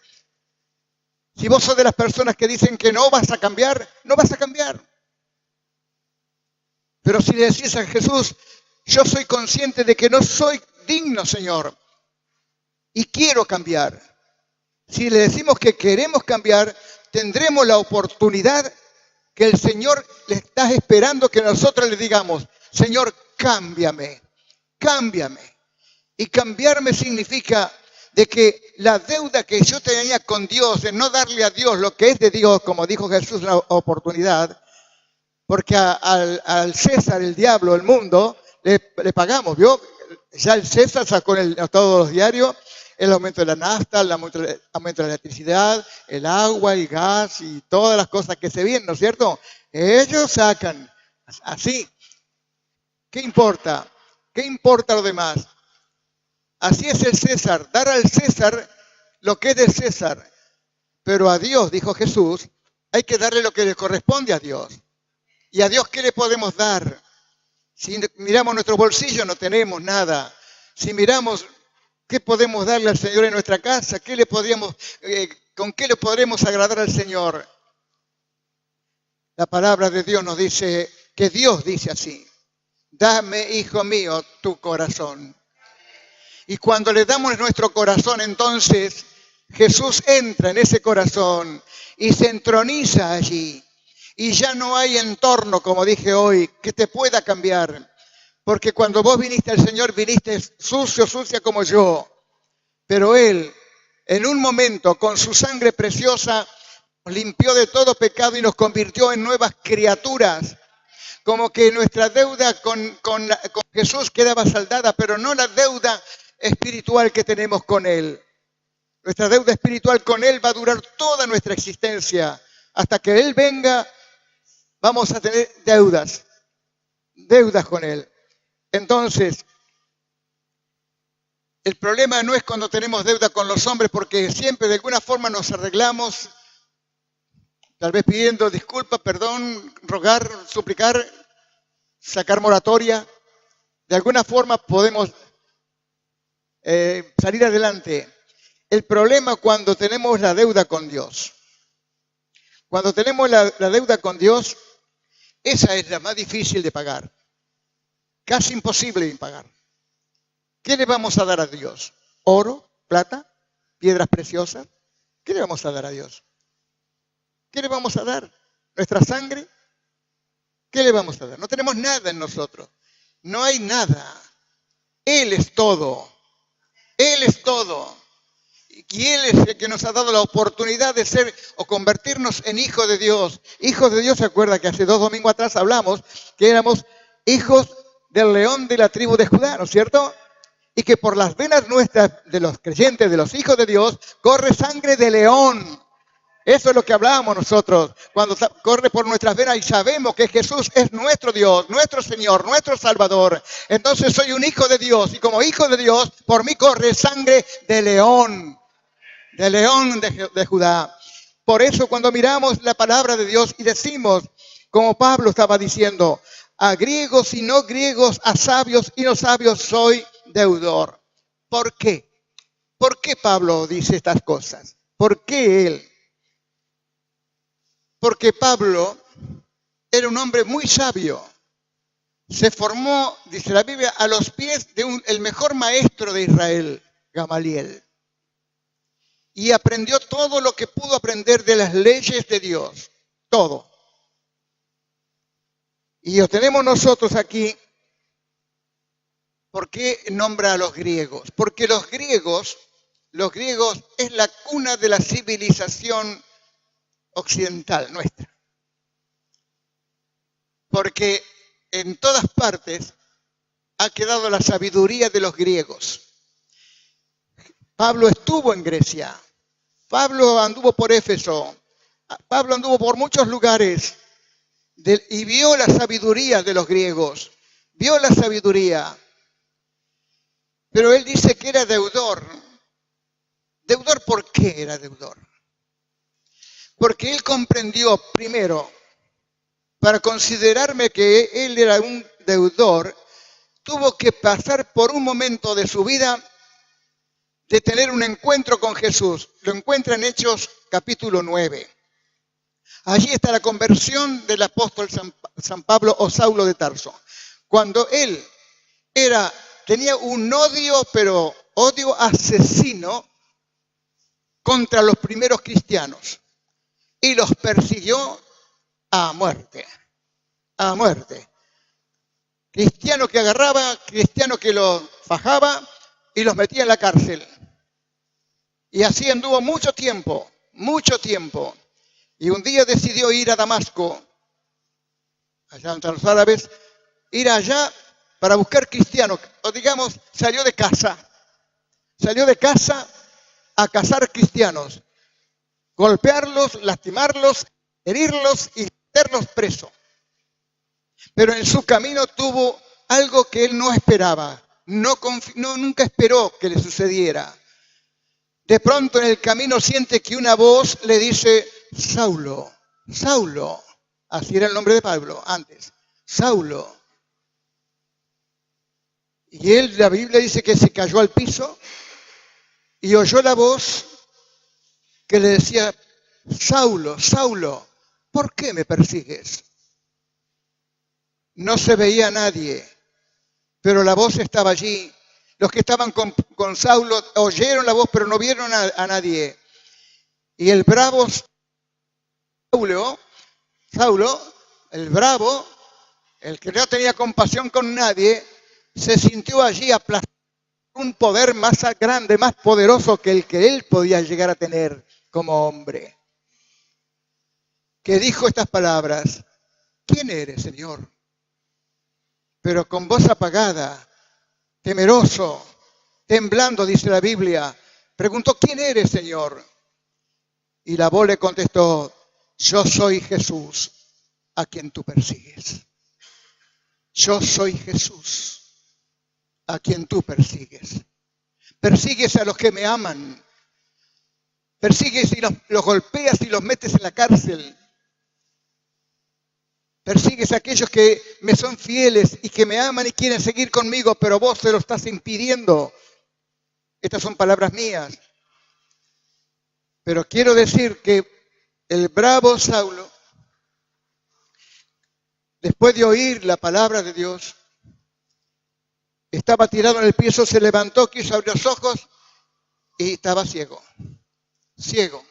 Si vos sos de las personas que dicen que no vas a cambiar, no vas a cambiar. Pero si le decís a Jesús, yo soy consciente de que no soy digno, Señor, y quiero cambiar. Si le decimos que queremos cambiar, tendremos la oportunidad que el Señor le está esperando que nosotros le digamos, Señor, cámbiame. Cámbiame. Y cambiarme significa de que la deuda que yo tenía con Dios, de no darle a Dios lo que es de Dios, como dijo Jesús, la oportunidad, porque al César, el diablo, el mundo, le pagamos, ¿vio? Ya el César sacó todos los diarios el aumento de la nafta, el aumento de la electricidad, el agua, el gas y todas las cosas que se vienen, ¿no es cierto? Ellos sacan así. ¿Qué importa? ¿Qué importa lo demás? Así es el César, dar al César lo que es del César. Pero a Dios, dijo Jesús, hay que darle lo que le corresponde a Dios. ¿Y a Dios qué le podemos dar? Si miramos nuestro bolsillo no tenemos nada. Si miramos qué podemos darle al Señor en nuestra casa, ¿con qué le podremos agradar al Señor? La palabra de Dios nos dice que Dios dice así. Dame, hijo mío, tu corazón. Y cuando le damos nuestro corazón, entonces Jesús entra en ese corazón y se entroniza allí. Y ya no hay entorno, como dije hoy, que te pueda cambiar. Porque cuando vos viniste al Señor, viniste sucio, sucia como yo. Pero Él, en un momento, con su sangre preciosa, nos limpió de todo pecado y nos convirtió en nuevas criaturas. Como que nuestra deuda con Jesús quedaba saldada, pero no la deuda espiritual que tenemos con Él. Nuestra deuda espiritual con Él va a durar toda nuestra existencia. Hasta que Él venga, vamos a tener deudas con Él. Entonces, el problema no es cuando tenemos deuda con los hombres, porque siempre de alguna forma nos arreglamos, tal vez pidiendo disculpas, perdón, rogar, suplicar, sacar moratoria. De alguna forma podemos salir adelante. El problema cuando tenemos la deuda con Dios. Cuando tenemos la deuda con Dios, esa es la más difícil de pagar. Casi imposible de pagar. ¿Qué le vamos a dar a Dios? ¿Oro? ¿Plata? ¿Piedras preciosas? ¿Qué le vamos a dar a Dios? ¿Qué le vamos a dar? ¿Nuestra sangre? ¿Qué le vamos a dar? No tenemos nada en nosotros. No hay nada. Él es todo. Él es todo. Y Él es el que nos ha dado la oportunidad de ser o convertirnos en hijos de Dios. Hijos de Dios, ¿se acuerda que hace 2 domingos atrás hablamos que éramos hijos del león de la tribu de Judá, ¿no es cierto? Y que por las venas nuestras, de los creyentes, de los hijos de Dios, corre sangre de león. Eso es lo que hablábamos nosotros, cuando corre por nuestras venas y sabemos que Jesús es nuestro Dios, nuestro Señor, nuestro Salvador. Entonces soy un hijo de Dios y como hijo de Dios, por mí corre sangre de león de Judá. Por eso cuando miramos la palabra de Dios y decimos, como Pablo estaba diciendo, a griegos y no griegos, a sabios y no sabios soy deudor. ¿Por qué? ¿Por qué Pablo dice estas cosas? ¿Por qué él? Porque Pablo era un hombre muy sabio. Se formó, dice la Biblia, a los pies de el mejor maestro de Israel, Gamaliel. Y aprendió todo lo que pudo aprender de las leyes de Dios. Todo. Y lo tenemos nosotros aquí. ¿Por qué nombra a los griegos? Porque los griegos es la cuna de la civilización occidental nuestra. Porque en todas partes ha quedado la sabiduría de los griegos. Pablo estuvo en Grecia, Pablo anduvo por Éfeso, Pablo anduvo por muchos lugares y vio la sabiduría de los griegos, vio la sabiduría. Pero él dice que era deudor. ¿Deudor por qué era deudor? Porque él comprendió, primero, para considerarme que él era un deudor, tuvo que pasar por un momento de su vida de tener un encuentro con Jesús. Lo encuentra en Hechos capítulo 9. Allí está la conversión del apóstol San Pablo o Saulo de Tarso. Cuando él tenía un odio, pero odio asesino contra los primeros cristianos. Y los persiguió a muerte. A muerte. Cristiano que agarraba, cristiano que los fajaba y los metía en la cárcel. Y así anduvo mucho tiempo, mucho tiempo. Y un día decidió ir a Damasco, allá entre los árabes, ir allá para buscar cristianos. O digamos, salió de casa a cazar cristianos. Golpearlos, lastimarlos, herirlos y meterlos presos. Pero en su camino tuvo algo que él no esperaba. Nunca esperó que le sucediera. De pronto en el camino siente que una voz le dice, Saulo, Saulo. Así era el nombre de Pablo antes. Saulo. Y él, la Biblia dice que se cayó al piso y oyó la voz que le decía, Saulo, Saulo, ¿por qué me persigues? No se veía a nadie, pero la voz estaba allí. Los que estaban con Saulo oyeron la voz, pero no vieron a nadie. Y el bravo Saulo, el bravo, el que no tenía compasión con nadie, se sintió allí aplastado por un poder más grande, más poderoso que el que él podía llegar a tener como hombre. Que dijo estas palabras, ¿quién eres, Señor? Pero con voz apagada, temeroso, temblando, dice la Biblia, preguntó, ¿quién eres, Señor? Y la voz le contestó, yo soy Jesús, a quien tú persigues. Yo soy Jesús, a quien tú persigues. Persigues a los que me aman. Persigues y los golpeas y los metes en la cárcel. Persigues a aquellos que me son fieles y que me aman y quieren seguir conmigo, pero vos se lo estás impidiendo. Estas son palabras mías. Pero quiero decir que el bravo Saulo, después de oír la palabra de Dios, estaba tirado en el piso, se levantó, quiso abrir los ojos y estaba ciego. Ciego.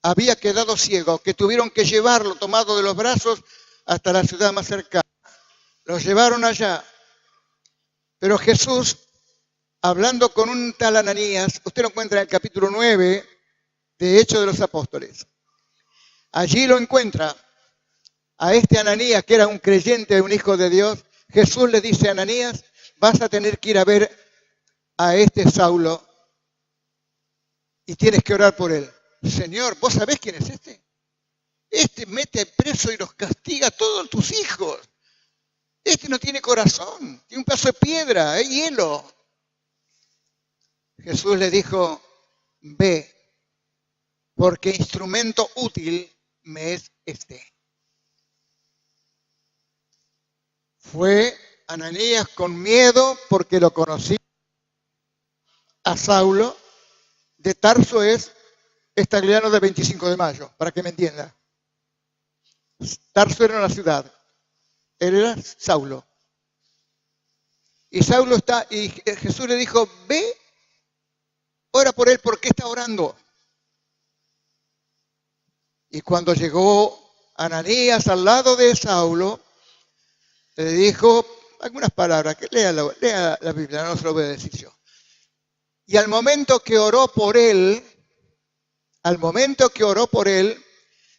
Había quedado ciego, que tuvieron que llevarlo tomado de los brazos hasta la ciudad más cercana. Lo llevaron allá. Pero Jesús, hablando con un tal Ananías, usted lo encuentra en el capítulo 9 de Hechos de los Apóstoles. Allí lo encuentra a este Ananías, que era un creyente, un hijo de Dios. Jesús le dice a Ananías, vas a tener que ir a ver a este Saulo y tienes que orar por él. Señor, ¿vos sabés quién es este? Este mete preso y los castiga a todos tus hijos. Este no tiene corazón, tiene un pedazo de piedra, hay hielo. Jesús le dijo, ve, porque instrumento útil me es este. Fue Ananías con miedo porque lo conocía a Saulo. De Tarso es Estagliano de 25 de mayo, para que me entienda. Tarso era una ciudad. Él era Saulo. Y Jesús le dijo, ve, ora por él, porque está orando. Y cuando llegó Ananías al lado de Saulo, le dijo algunas palabras, que lea la Biblia, no se lo voy a decir yo. Y al momento que oró por él,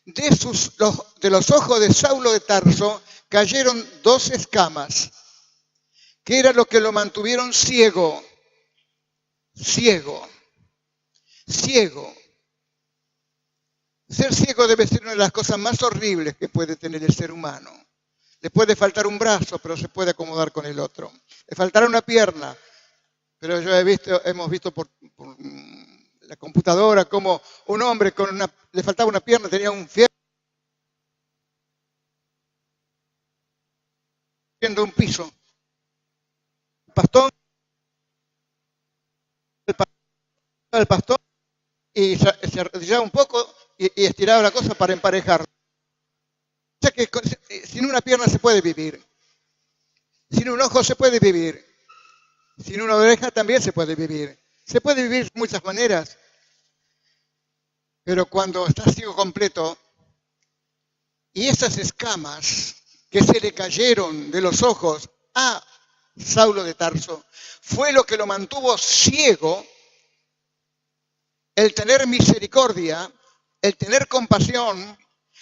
de los ojos de Saulo de Tarso cayeron 2 escamas, que era lo que lo mantuvieron ciego. Ser ciego debe ser una de las cosas más horribles que puede tener el ser humano. Le puede faltar un brazo, pero se puede acomodar con el otro. Le faltará una pierna, pero hemos visto por la computadora como un hombre le faltaba una pierna, tenía un fierro viendo un piso. El pastor y se arrodillaba un poco y estiraba la cosa para emparejarlo. O sea que sin una pierna se puede vivir, sin un ojo se puede vivir, sin una oreja también se puede vivir. Se puede vivir de muchas maneras, pero cuando estás ciego completo y esas escamas que se le cayeron de los ojos a Saulo de Tarso fue lo que lo mantuvo ciego, el tener misericordia, el tener compasión,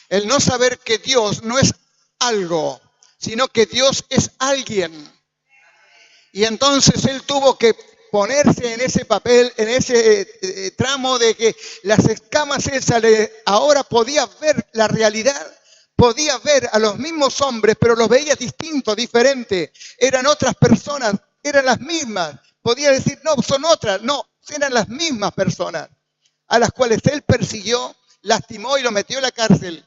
el no saber que Dios no es algo, sino que Dios es alguien. Y entonces él tuvo que ponerse en ese papel, en ese tramo de que las escamas esas ahora podía ver la realidad, podía ver a los mismos hombres, pero los veía distintos, diferentes. Eran otras personas, eran las mismas. Podía decir, no, son otras. No, eran las mismas personas a las cuales él persiguió, lastimó y lo metió en la cárcel.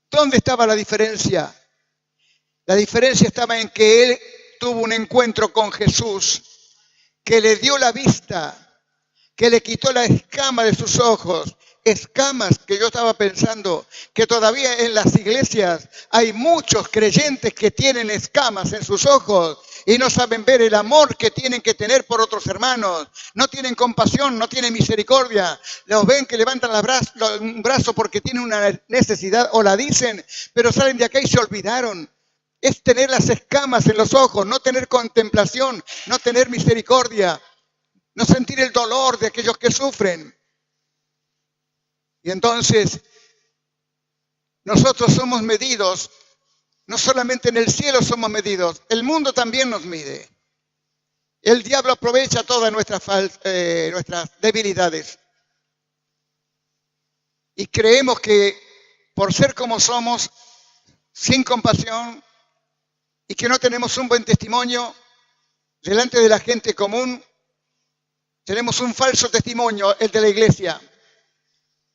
¿Dónde estaba la diferencia? La diferencia estaba en que él tuvo un encuentro con Jesús, que le dio la vista, que le quitó la escama de sus ojos. Escamas que yo estaba pensando que todavía en las iglesias hay muchos creyentes que tienen escamas en sus ojos y no saben ver el amor que tienen que tener por otros hermanos. No tienen compasión, no tienen misericordia. Los ven que levantan un brazo porque tienen una necesidad o la dicen, pero salen de acá y se olvidaron. Es tener las escamas en los ojos, no tener contemplación, no tener misericordia, no sentir el dolor de aquellos que sufren. Y entonces, nosotros somos medidos, no solamente en el cielo somos medidos, el mundo también nos mide. El diablo aprovecha todas nuestras debilidades. Y creemos que por ser como somos, sin compasión, y que no tenemos un buen testimonio delante de la gente común, tenemos un falso testimonio, el de la iglesia.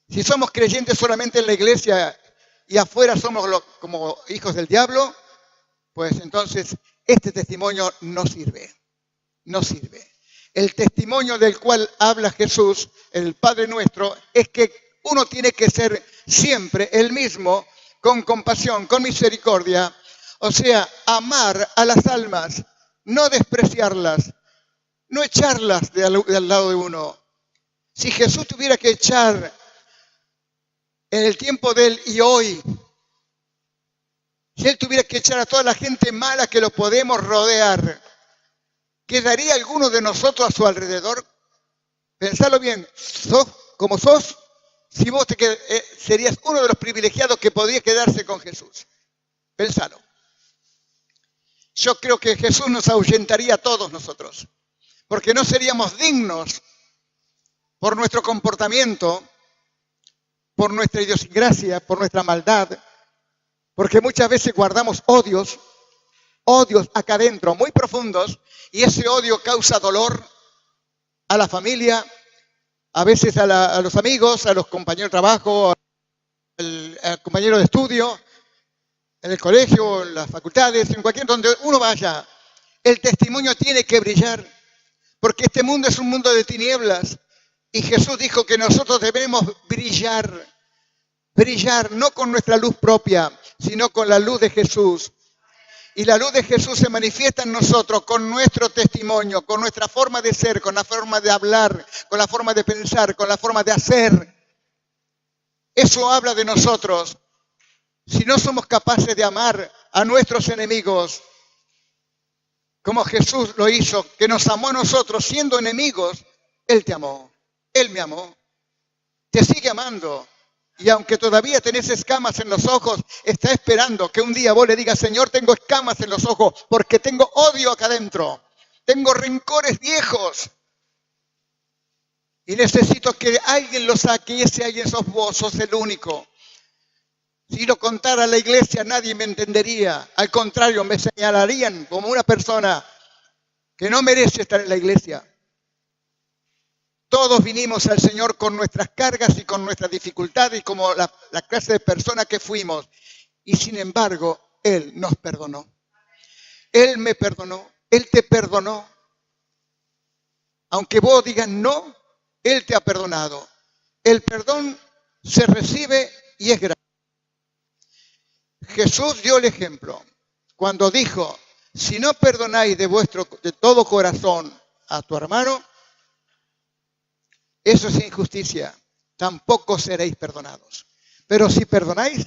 Si somos creyentes solamente en la iglesia y afuera somos como hijos del diablo, pues entonces este testimonio no sirve. No sirve. El testimonio del cual habla Jesús, el Padre nuestro, es que uno tiene que ser siempre el mismo, con compasión, con misericordia. O sea, amar a las almas, no despreciarlas, no echarlas de al lado de uno. Si Jesús tuviera que echar en el tiempo de él y hoy, si él tuviera que echar a toda la gente mala que lo podemos rodear, ¿quedaría alguno de nosotros a su alrededor? Pensalo bien, sos como sos, si vos serías uno de los privilegiados que podría quedarse con Jesús. Pensalo. Yo creo que Jesús nos ahuyentaría a todos nosotros, porque no seríamos dignos por nuestro comportamiento por nuestra idiosincrasia, por nuestra maldad, porque muchas veces guardamos odios acá adentro, muy profundos, y ese odio causa dolor a la familia, a veces a los amigos, a los compañeros de trabajo, al compañero de estudio, en el colegio, en las facultades, en cualquier donde uno vaya. El testimonio tiene que brillar, porque este mundo es un mundo de tinieblas, y Jesús dijo que nosotros debemos brillar no con nuestra luz propia, sino con la luz de Jesús. Y la luz de Jesús se manifiesta en nosotros con nuestro testimonio, con nuestra forma de ser, con la forma de hablar, con la forma de pensar, con la forma de hacer. Eso habla de nosotros. Si no somos capaces de amar a nuestros enemigos, como Jesús lo hizo, que nos amó a nosotros siendo enemigos, Él te amó, Él me amó, te sigue amando. Y aunque todavía tenés escamas en los ojos, está esperando que un día vos le digas, Señor, tengo escamas en los ojos porque tengo odio acá adentro. Tengo rencores viejos. Y necesito que alguien lo saque y ese alguien sos vos, sos el único. Si lo contara a la iglesia nadie me entendería. Al contrario, me señalarían como una persona que no merece estar en la iglesia. Todos vinimos al Señor con nuestras cargas y con nuestras dificultades y como la clase de persona que fuimos. Y sin embargo, Él nos perdonó. Él me perdonó. Él te perdonó. Aunque vos digas no, Él te ha perdonado. El perdón se recibe y es gratis. Jesús dio el ejemplo cuando dijo, si no perdonáis de todo corazón a tu hermano, eso es injusticia, tampoco seréis perdonados. Pero si perdonáis,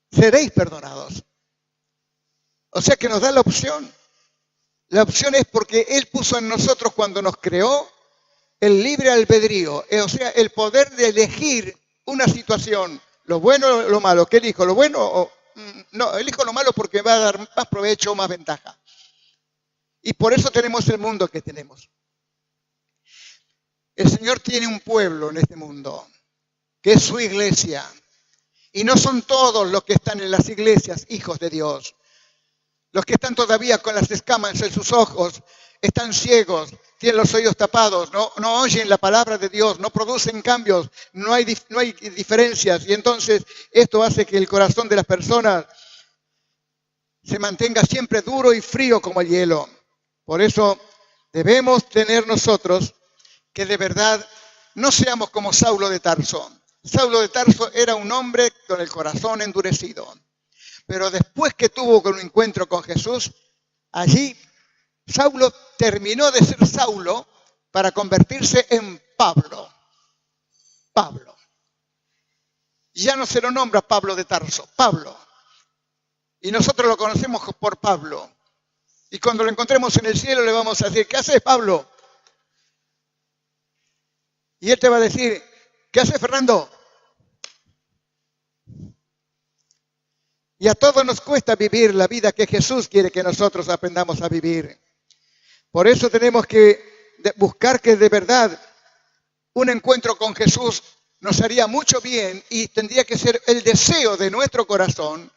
seréis perdonados. O sea que nos da la opción. La opción es porque Él puso en nosotros cuando nos creó el libre albedrío, o sea, el poder de elegir una situación, lo bueno o lo malo. ¿Qué elijo? ¿Lo bueno? No, elijo lo malo porque va a dar más provecho o más ventaja. Y por eso tenemos el mundo que tenemos. El Señor tiene un pueblo en este mundo, que es su iglesia. Y no son todos los que están en las iglesias hijos de Dios. Los que están todavía con las escamas en sus ojos, están ciegos, tienen los oídos tapados, no oyen la palabra de Dios, no producen cambios, no hay diferencias. Y entonces esto hace que el corazón de las personas se mantenga siempre duro y frío como el hielo. Por eso debemos tener nosotros que de verdad no seamos como Saulo de Tarso. Saulo de Tarso era un hombre con el corazón endurecido. Pero después que tuvo un encuentro con Jesús, allí Saulo terminó de ser Saulo para convertirse en Pablo. Pablo. Ya no se lo nombra Pablo de Tarso, Pablo. Y nosotros lo conocemos por Pablo. Y cuando lo encontremos en el cielo le vamos a decir, ¿qué haces, Pablo? Y él te va a decir, ¿qué haces, Fernando? Y a todos nos cuesta vivir la vida que Jesús quiere que nosotros aprendamos a vivir. Por eso tenemos que buscar que de verdad un encuentro con Jesús nos haría mucho bien y tendría que ser el deseo de nuestro corazón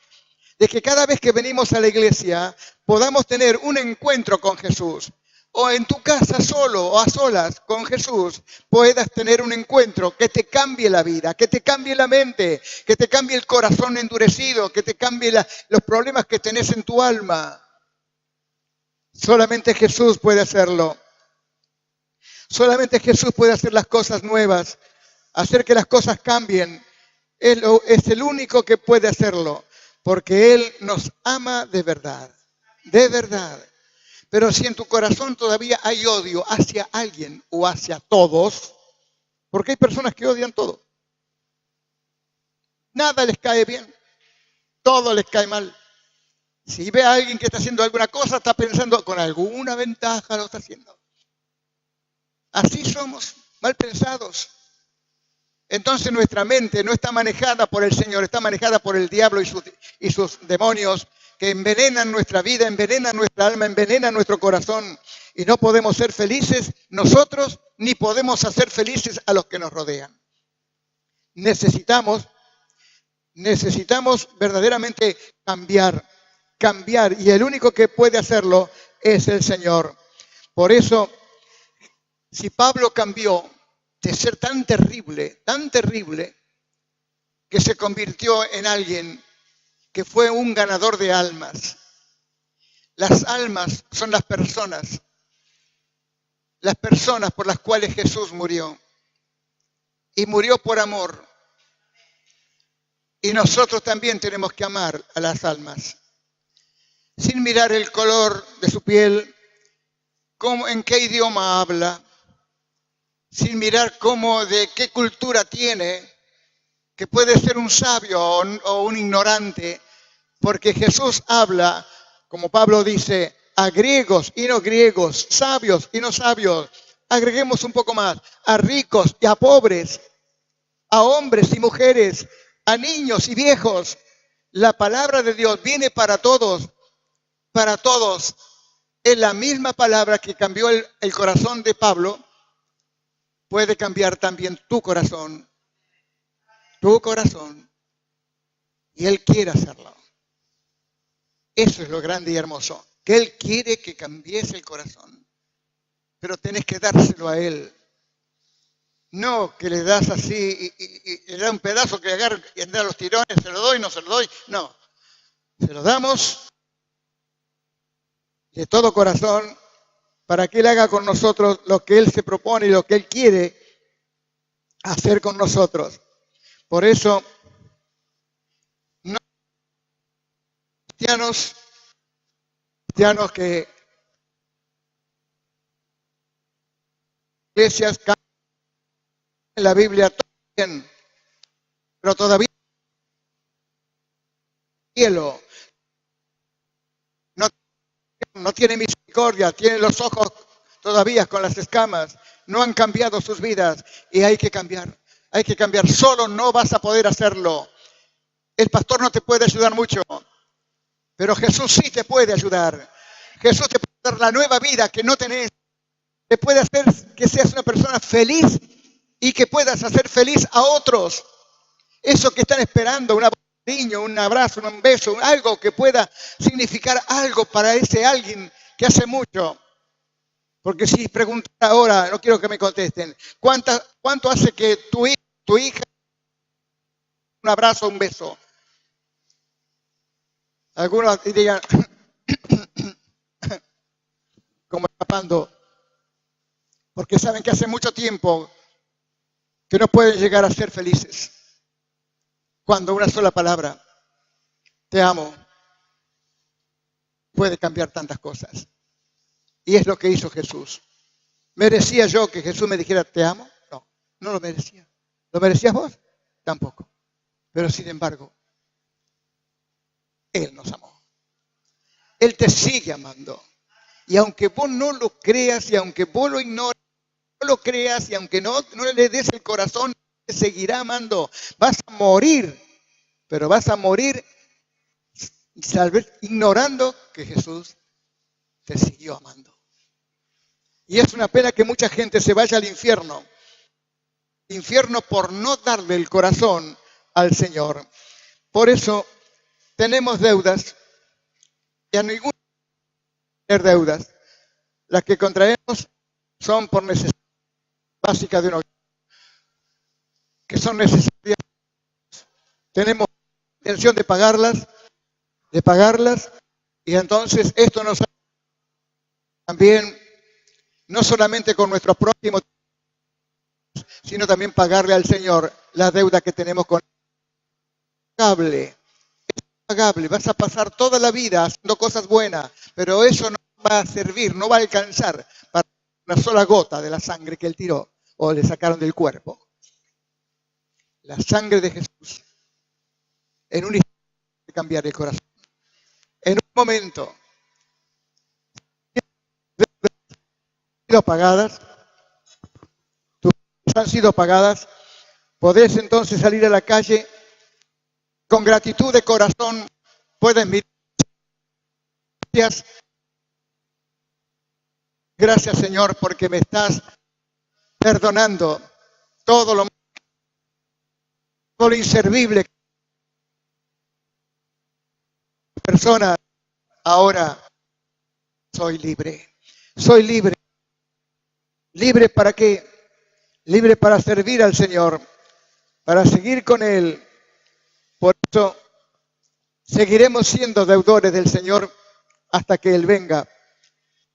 de que cada vez que venimos a la iglesia podamos tener un encuentro con Jesús. O en tu casa solo o a solas con Jesús puedas tener un encuentro que te cambie la vida, que te cambie la mente, que te cambie el corazón endurecido, que te cambie los problemas que tenés en tu alma. Solamente Jesús puede hacerlo. Solamente Jesús puede hacer las cosas nuevas, hacer que las cosas cambien. Él es el único que puede hacerlo, porque Él nos ama de verdad, de verdad. Pero si en tu corazón todavía hay odio hacia alguien o hacia todos, porque hay personas que odian todo. Nada les cae bien, todo les cae mal. Si ve a alguien que está haciendo alguna cosa, está pensando con alguna ventaja lo está haciendo. Así somos, mal pensados. Entonces nuestra mente no está manejada por el Señor, está manejada por el diablo y sus demonios, que envenenan nuestra vida, envenenan nuestra alma, envenenan nuestro corazón. Y no podemos ser felices nosotros, ni podemos hacer felices a los que nos rodean. necesitamos verdaderamente cambiar, y el único que puede hacerlo es el Señor. Por eso, si Pablo cambió de ser tan terrible, que se convirtió en alguien que fue un ganador de almas. Las almas son las personas por las cuales Jesús murió. Y murió por amor. Y nosotros también tenemos que amar a las almas. Sin mirar el color de su piel, en qué idioma habla, sin mirar de qué cultura tiene, que puede ser un sabio o un ignorante, porque Jesús habla, como Pablo dice, a griegos y no griegos, sabios y no sabios. Agreguemos un poco más, a ricos y a pobres, a hombres y mujeres, a niños y viejos. La palabra de Dios viene para todos, para todos. Es la misma palabra que cambió el corazón de Pablo, puede cambiar también tu corazón. Y Él quiere hacerlo. Eso es lo grande y hermoso, que Él quiere que cambies el corazón. Pero tenés que dárselo a Él. No que le das así y le da un pedazo que agarra y anda a los tirones, se lo doy, no se lo doy. No, se lo damos de todo corazón para que Él haga con nosotros lo que Él se propone y lo que Él quiere hacer con nosotros. Por eso, no cristianos que iglesias en la Biblia bien, pero todavía cielo no tiene misericordia, tiene los ojos todavía con las escamas, no han cambiado sus vidas y hay que cambiar. Solo no vas a poder hacerlo. El pastor no te puede ayudar mucho, pero Jesús sí te puede ayudar. Jesús te puede dar la nueva vida que no tenés. Te puede hacer que seas una persona feliz y que puedas hacer feliz a otros. Eso que están esperando, un cariño, un abrazo, un beso, algo que pueda significar algo para ese alguien que hace mucho. Porque si preguntas ahora, no quiero que me contesten, ¿cuánto hace que tu hija, un abrazo, un beso? Algunos dirían, como escapando, porque saben que hace mucho tiempo que no pueden llegar a ser felices. Cuando una sola palabra, te amo, puede cambiar tantas cosas. Y es lo que hizo Jesús. ¿Merecía yo que Jesús me dijera te amo? No, no lo merecía. ¿Lo merecías vos? Tampoco. Pero sin embargo, Él nos amó. Él te sigue amando. Y aunque vos no lo creas y aunque vos lo ignores, no lo creas y aunque no le des el corazón, te seguirá amando. Vas a morir, pero vas a morir ignorando que Jesús te siguió amando. Y es una pena que mucha gente se vaya al infierno. Infierno por no darle el corazón al Señor. Por eso tenemos deudas y a ninguno tener deudas. Las que contraemos son por necesidad básica de un hogar, que son necesarias. Tenemos intención de pagarlas, y entonces esto nos hace también, no solamente con nuestros prójimos, sino también pagarle al Señor la deuda que tenemos con Él. Es impagable, vas a pasar toda la vida haciendo cosas buenas, pero eso no va a servir, no va a alcanzar para una sola gota de la sangre que Él tiró o le sacaron del cuerpo. La sangre de Jesús en un instante de cambiar el corazón. En un momento han sido pagadas, podés entonces salir a la calle con gratitud de corazón, puedes mirar. Gracias Señor porque me estás perdonando todo lo todo lo inservible. Persona, ahora soy libre. Soy libre. ¿Libre para qué? Libre para servir al Señor, para seguir con Él. Por eso seguiremos siendo deudores del Señor hasta que Él venga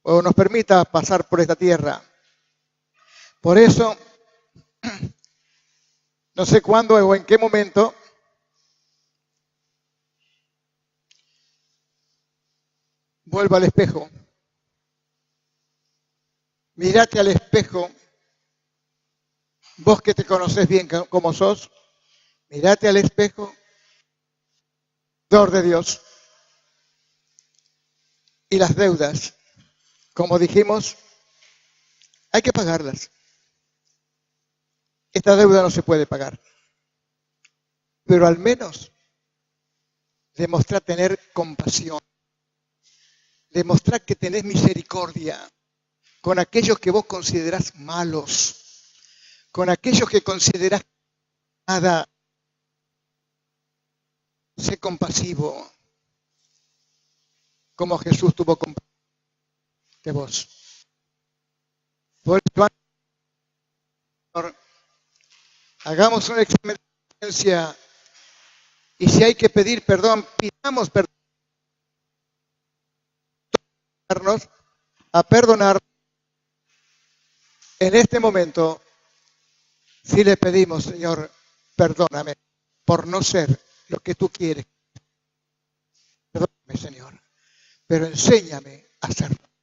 o nos permita pasar por esta tierra. Por eso, no sé cuándo o en qué momento, vuelva al espejo. Mírate al espejo. Vos que te conoces bien como sos, mírate al espejo, deudor de Dios. Y las deudas, como dijimos, hay que pagarlas. Esta deuda no se puede pagar. Pero al menos demostrar tener compasión. Demostrar que tenés misericordia con aquellos que vos considerás malos, con aquellos que considerás nada. Sé compasivo, como Jesús tuvo compasión de vos. Por eso, hagamos un examen de conciencia y si hay que pedir perdón, pidamos perdón a perdonar. En este momento, si le pedimos, Señor, perdóname por no ser lo que tú quieres. Perdóname, Señor, pero enséñame a hacerlo.